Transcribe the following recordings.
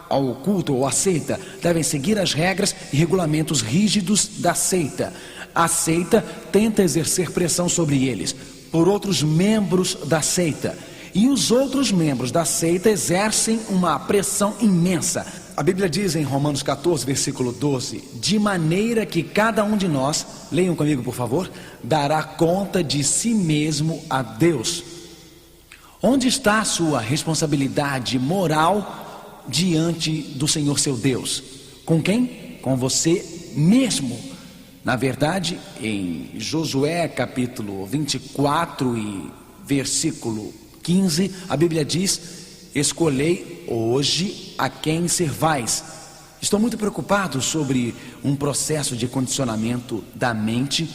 ao culto ou à seita devem seguir as regras e regulamentos rígidos da seita. A seita tenta exercer pressão sobre eles por outros membros da seita, e os outros membros da seita exercem uma pressão imensa. A Bíblia diz em Romanos 14, versículo 12: de maneira que cada um de nós, leiam comigo por favor, dará conta de si mesmo a Deus. Onde está a sua responsabilidade moral diante do Senhor seu Deus? Com quem? Com você mesmo. Na verdade, em Josué capítulo 24 e versículo 15, a Bíblia diz: escolhei hoje a quem servais. Estou muito preocupado sobre um processo de condicionamento da mente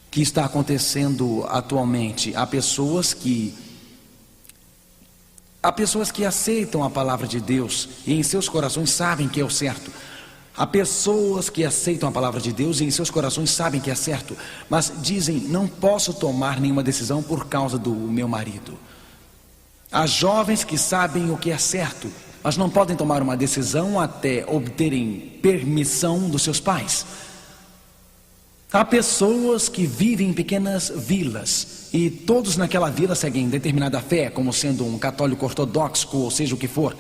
que está acontecendo atualmente. Há pessoas que aceitam a palavra de Deus e em seus corações sabem que é o certo. Há pessoas que aceitam a palavra de Deus e em seus corações sabem que é certo, mas dizem: não posso tomar nenhuma decisão por causa do meu marido. Há jovens que sabem o que é certo, mas não podem tomar uma decisão até obterem permissão dos seus pais. Há pessoas que vivem em pequenas vilas e todos naquela vila seguem determinada fé, como sendo um católico ortodoxo, ou seja o que for,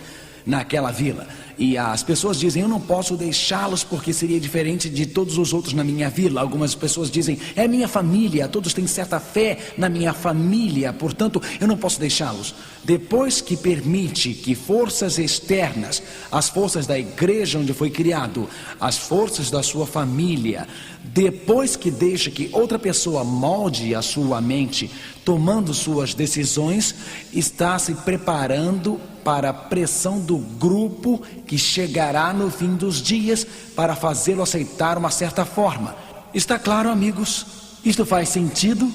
naquela vila. E as pessoas dizem: eu não posso deixá-los porque seria diferente de todos os outros na minha vila. Algumas pessoas dizem: é minha família, todos têm certa fé na minha família, portanto eu não posso deixá-los. Depois que permite que forças externas, as forças da igreja onde foi criado, as forças da sua família, depois que deixa que outra pessoa molde a sua mente, tomando suas decisões, está se preparando para a pressão do grupo que chegará no fim dos dias para fazê-lo aceitar uma certa forma. Está claro, amigos? Isto faz sentido?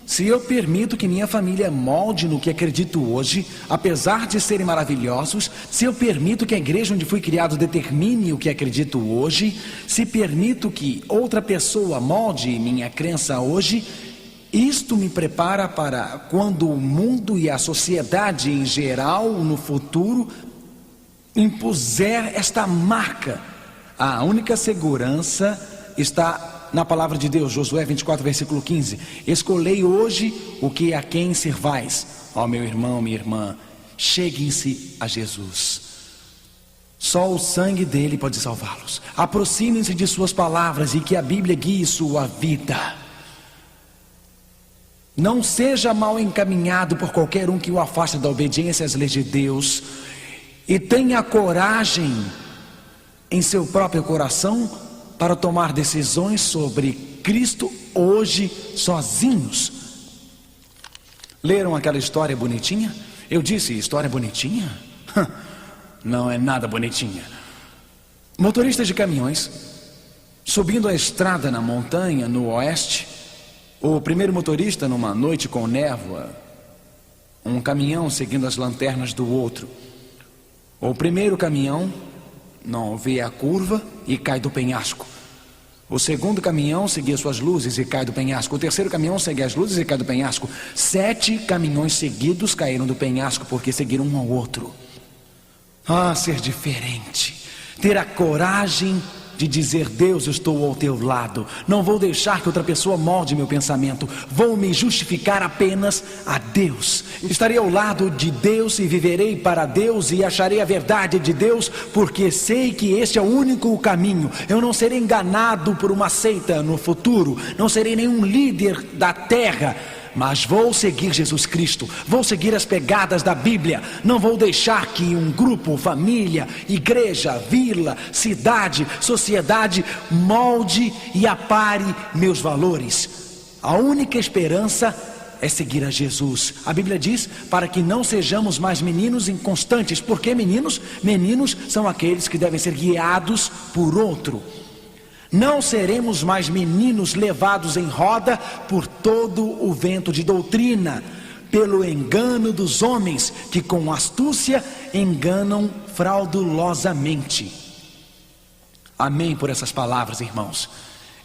Se eu permito que minha família molde no que acredito hoje, apesar de serem maravilhosos, se eu permito que a igreja onde fui criado determine o que acredito hoje, se permito que outra pessoa molde minha crença hoje, isto me prepara para quando o mundo e a sociedade em geral no futuro impuser esta marca. A única segurança está na palavra de Deus. Josué 24, versículo 15: escolhei hoje o que a quem servais. Ó meu irmão, minha irmã, cheguem-se a Jesus. Só o sangue dele pode salvá-los. Aproximem-se de suas palavras e que a Bíblia guie sua vida. Não seja mal encaminhado por qualquer um que o afaste da obediência às leis de Deus, e tenha coragem em seu próprio coração para tomar decisões sobre Cristo hoje sozinhos. Leram aquela história bonitinha? Eu disse: história bonitinha? Não é nada bonitinha. Motoristas de caminhões subindo a estrada na montanha no oeste. O primeiro motorista, numa noite com névoa, um caminhão seguindo as lanternas do outro. O primeiro caminhão não vê a curva e cai do penhasco. O segundo caminhão seguia suas luzes e cai do penhasco. O terceiro caminhão segue as luzes e cai do penhasco. 7 caminhões seguidos caíram do penhasco porque seguiram um ao outro. Ah, ser diferente, ter a coragem de dizer: Deus, eu estou ao teu lado, não vou deixar que outra pessoa molde meu pensamento, vou me justificar apenas a Deus. Estarei ao lado de Deus e viverei para Deus e acharei a verdade de Deus, porque sei que este é o único caminho. Eu não serei enganado por uma seita no futuro, não serei nenhum líder da terra, mas vou seguir Jesus Cristo, vou seguir as pegadas da Bíblia. Não vou deixar que um grupo, família, igreja, vila, cidade, sociedade molde e apare meus valores. A única esperança é seguir a Jesus. A Bíblia diz para que não sejamos mais meninos inconstantes. Por que meninos? Meninos são aqueles que devem ser guiados por outro. Não seremos mais meninos levados em roda por todo o vento de doutrina, pelo engano dos homens que com astúcia enganam fraudulosamente. Amém por essas palavras, irmãos.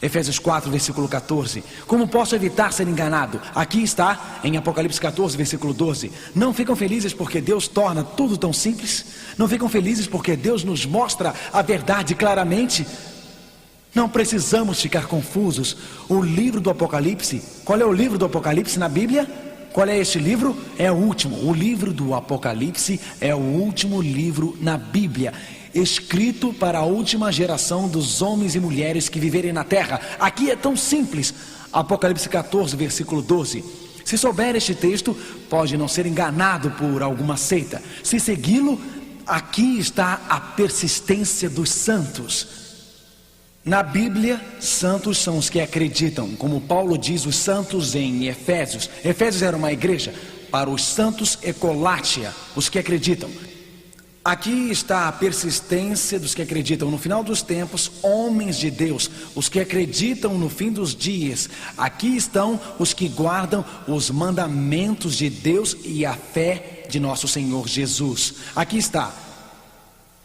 Efésios 4, versículo 14. Como posso evitar ser enganado? Aqui está em Apocalipse 14, versículo 12. Não ficam felizes porque Deus torna tudo tão simples? Não ficam felizes porque Deus nos mostra a verdade claramente? Não precisamos ficar confusos. O livro do Apocalipse, qual é o livro do Apocalipse na Bíblia? Qual é este livro? É o último. O livro do Apocalipse é o último livro na Bíblia, escrito para a última geração dos homens e mulheres que viverem na terra. Aqui é tão simples. Apocalipse 14, versículo 12. Se souber este texto, pode não ser enganado por alguma seita. Se segui-lo, aqui está a persistência dos santos. Na Bíblia, santos são os que acreditam, como Paulo diz os santos em Efésios. Efésios era uma igreja para os santos Ecolátia, os que acreditam. Aqui está a persistência dos que acreditam no final dos tempos, homens de Deus, os que acreditam no fim dos dias. Aqui estão os que guardam os mandamentos de Deus e a fé de nosso Senhor Jesus. Aqui está.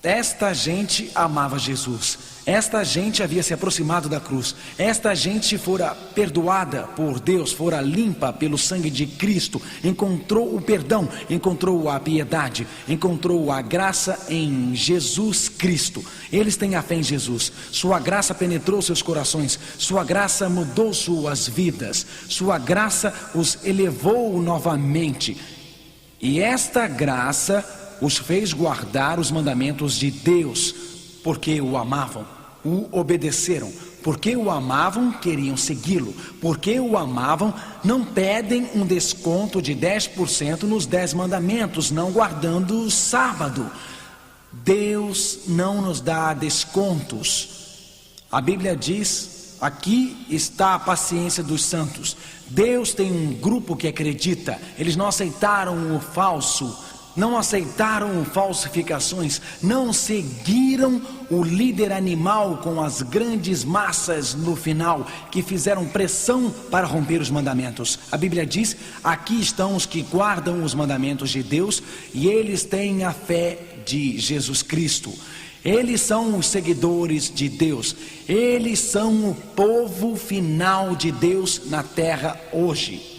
Esta gente amava Jesus. Esta gente havia se aproximado da cruz. Esta gente fora perdoada por Deus, fora limpa pelo sangue de Cristo. Encontrou o perdão, encontrou a piedade, encontrou a graça em Jesus Cristo. Eles têm a fé em Jesus. Sua graça penetrou seus corações. Sua graça mudou suas vidas. Sua graça os elevou novamente. E esta graça os fez guardar os mandamentos de Deus, porque o amavam, o obedeceram. Porque o amavam, queriam segui-lo. Porque o amavam, não pedem um desconto de 10% nos 10 mandamentos, não guardando o sábado. Deus não nos dá descontos. A Bíblia diz, aqui está a paciência dos santos. Deus tem um grupo que acredita. Eles não aceitaram o falso, não aceitaram falsificações, não seguiram o líder animal com as grandes massas no final, que fizeram pressão para romper os mandamentos. A Bíblia diz, aqui estão os que guardam os mandamentos de Deus e eles têm a fé de Jesus Cristo. Eles são os seguidores de Deus, eles são o povo final de Deus na terra hoje.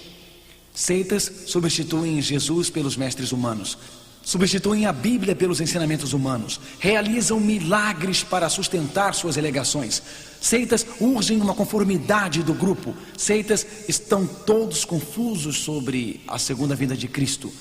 Seitas substituem Jesus pelos mestres humanos, substituem a Bíblia pelos ensinamentos humanos, realizam milagres para sustentar suas alegações. Seitas urgem uma conformidade do grupo. Seitas estão todos confusos sobre a segunda vinda de Cristo.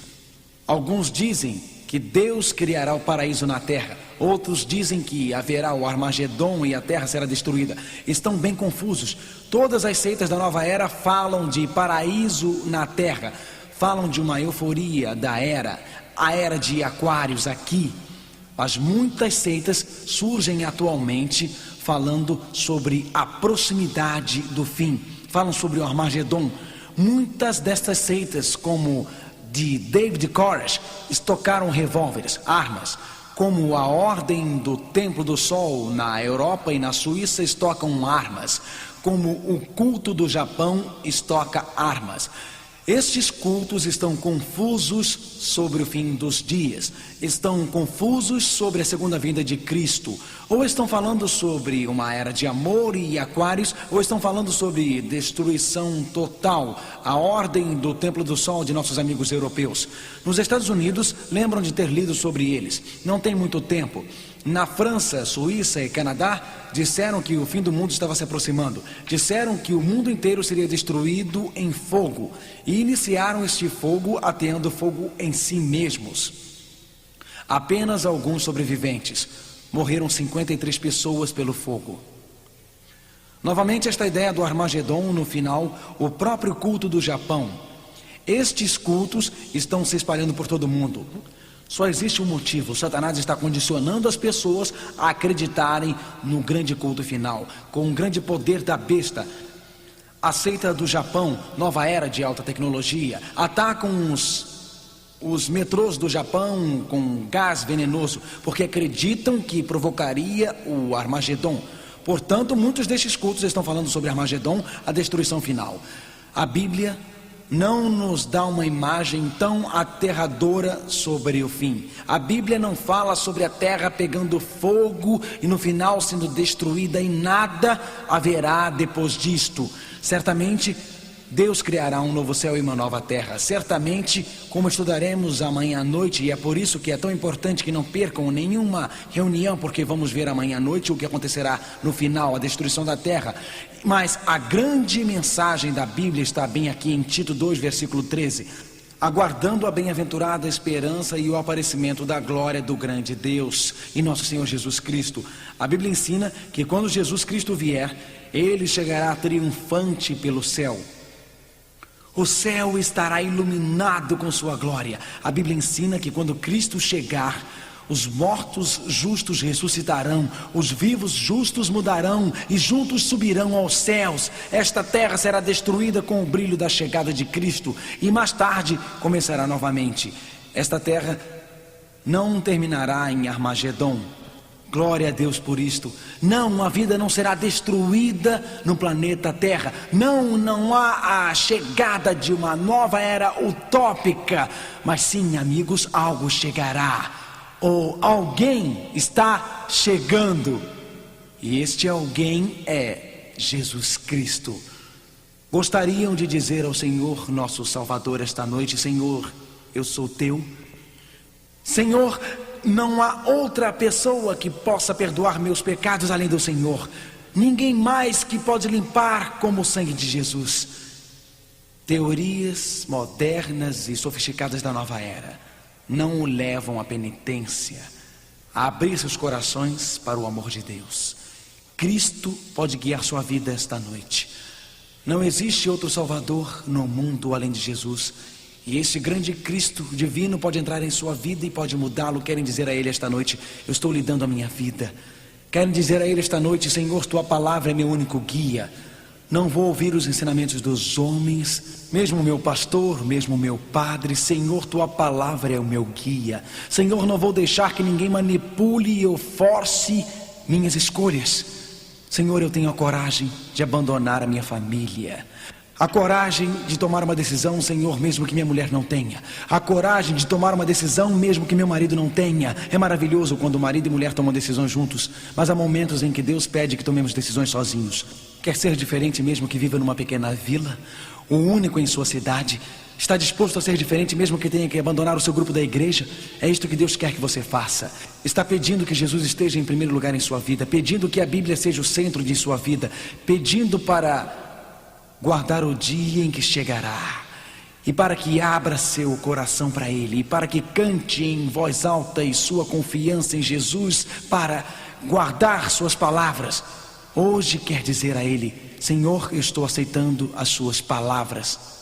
Alguns dizem que Deus criará o paraíso na terra. Outros dizem que haverá o Armagedon e a terra será destruída. Estão bem confusos. Todas as seitas da nova era falam de paraíso na terra. Falam de uma euforia da era, a era de Aquários aqui. Mas muitas seitas surgem atualmente falando sobre a proximidade do fim. Falam sobre o Armagedon. Muitas destas seitas, como de David Koresh, estocaram revólveres, armas. Como a Ordem do Templo do Sol na Europa e na Suíça estocam armas. Como o culto do Japão estoca armas. Estes cultos estão confusos sobre o fim dos dias, estão confusos sobre a segunda vinda de Cristo, ou estão falando sobre uma era de amor e Aquários, ou estão falando sobre destruição total, a ordem do Templo do Sol de nossos amigos europeus. Nos Estados Unidos, lembram de ter lido sobre eles, não tem muito tempo. Na França, Suíça e Canadá, disseram que o fim do mundo estava se aproximando. Disseram que o mundo inteiro seria destruído em fogo. E iniciaram este fogo ateando fogo em si mesmos. Apenas alguns sobreviventes. Morreram 53 pessoas pelo fogo. Novamente esta ideia do Armagedon, no final, o próprio culto do Japão. Estes cultos estão se espalhando por todo o mundo. Só existe um motivo: Satanás está condicionando as pessoas a acreditarem no grande culto final, com o grande poder da besta. A seita do Japão, nova era de alta tecnologia, atacam os metrôs do Japão com gás venenoso, porque acreditam que provocaria o Armagedon. Portanto, muitos destes cultos estão falando sobre Armagedon, a destruição final. A Bíblia não nos dá uma imagem tão aterradora sobre o fim. A Bíblia não fala sobre a terra pegando fogo e no final sendo destruída, e nada haverá depois disto. Certamente Deus criará um novo céu e uma nova terra. Certamente, como estudaremos amanhã à noite, e é por isso que é tão importante que não percam nenhuma reunião, porque vamos ver amanhã à noite o que acontecerá no final, a destruição da terra. Mas a grande mensagem da Bíblia está bem aqui em Tito 2, versículo 13. Aguardando a bem-aventurada esperança e o aparecimento da glória do grande Deus e nosso Senhor Jesus Cristo. A Bíblia ensina que quando Jesus Cristo vier, Ele chegará triunfante pelo céu. O céu estará iluminado com sua glória. A Bíblia ensina que quando Cristo chegar, os mortos justos ressuscitarão, os vivos justos mudarão e juntos subirão aos céus. Esta terra será destruída com o brilho da chegada de Cristo e mais tarde começará novamente. Esta terra não terminará em Armagedon. Glória a Deus por isto. Não, a vida não será destruída no planeta Terra. Não há a chegada de uma nova era utópica. Mas sim, amigos, algo chegará. Ou alguém está chegando. E este alguém é Jesus Cristo. Gostariam de dizer ao Senhor, nosso Salvador, esta noite: Senhor, eu sou teu. Senhor, não há outra pessoa que possa perdoar meus pecados além do Senhor. Ninguém mais que pode limpar como o sangue de Jesus. Teorias modernas e sofisticadas da nova era não o levam à penitência, a abrir seus corações para o amor de Deus. Cristo pode guiar sua vida esta noite. Não existe outro Salvador no mundo além de Jesus. E esse grande Cristo divino pode entrar em sua vida e pode mudá-lo. Querem dizer a Ele esta noite: eu estou lhe dando a minha vida. Querem dizer a Ele esta noite: Senhor, tua palavra é meu único guia. Não vou ouvir os ensinamentos dos homens, mesmo o meu pastor, mesmo o meu padre. Senhor, tua palavra é o meu guia. Senhor, não vou deixar que ninguém manipule ou force minhas escolhas. Senhor, eu tenho a coragem de abandonar a minha família. A coragem de tomar uma decisão, Senhor, mesmo que minha mulher não tenha. A coragem de tomar uma decisão, mesmo que meu marido não tenha. É maravilhoso quando marido e mulher tomam decisões juntos, mas há momentos em que Deus pede que tomemos decisões sozinhos. Quer ser diferente mesmo que viva numa pequena vila? O único em sua cidade? Está disposto a ser diferente mesmo que tenha que abandonar o seu grupo da igreja? É isto que Deus quer que você faça. Está pedindo que Jesus esteja em primeiro lugar em sua vida, pedindo que a Bíblia seja o centro de sua vida, pedindo para guardar o dia em que chegará, e para que abra seu coração para Ele, e para que cante em voz alta e sua confiança em Jesus, para guardar suas palavras. Hoje quer dizer a Ele: Senhor, eu estou aceitando as suas palavras.